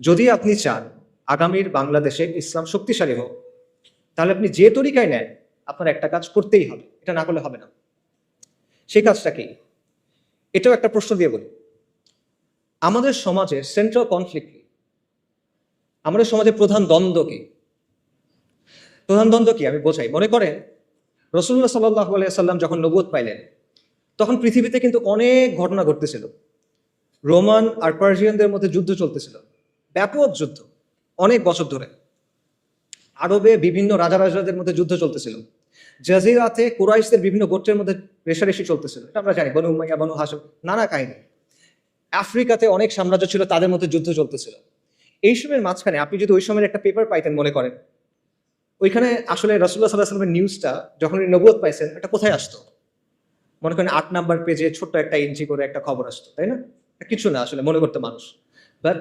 যদি আপনি চান আগামীর বাংলাদেশে ইসলাম শক্তিশালী হোক, তাহলে আপনি যে তরিকায় নেন আপনার একটা কাজ করতেই হবে, এটা না করলে হবে না। সেই কাজটা কি? এটাও একটা প্রশ্ন দিয়ে বলি। আমাদের সমাজের সেন্ট্রাল কনফ্লিক্ট কি? আমাদের সমাজের প্রধান দ্বন্দ্ব কি? প্রধান দ্বন্দ্ব কি আমি বোঝাই। মনে করেন রাসূলুল্লাহ সাল্লাল্লাহু আলাইহি সাল্লাম যখন নবুয়ত পাইলেন, তখন পৃথিবীতে কিন্তু অনেক ঘটনা ঘটতেছিল। রোমান আর পার্সিয়ানদের মধ্যে যুদ্ধ চলতেছিল, ব্যাপক যুদ্ধ, অনেক বছর ধরে। আরবে বিভিন্ন রাজাদের মধ্যে যুদ্ধ চলতেছিল। জাজিরাতে কুরাইশদের বিভিন্ন গোত্রের মধ্যে রেষারেষি চলতেছিল, এটা আমরা জানি, বনু উমাইয়া, বনু হাশিম, নানা কাহিনী। আফ্রিকাতে অনেক সাম্রাজ্য ছিল, তাদের মধ্যে যুদ্ধ চলতেছিল। এই সময়ের মাঝখানে আপনি যদি ওই সময়ের একটা পেপার পাইতেন, মনে করেন ওইখানে আসলে রাসূলুল্লাহ সাল্লাল্লাহু আলাইহি ওয়াসাল্লামের নিউজটা যখন উনি নবুয়ত পাইছেন, এটা কোথায় আসতো? মনে করেন ৮ নাম্বার পেজে ছোট্ট একটা ইঞ্চি করে একটা খবর আসতো, তাই না? কিছু না আসলে মনে করতো মানুষ। বাট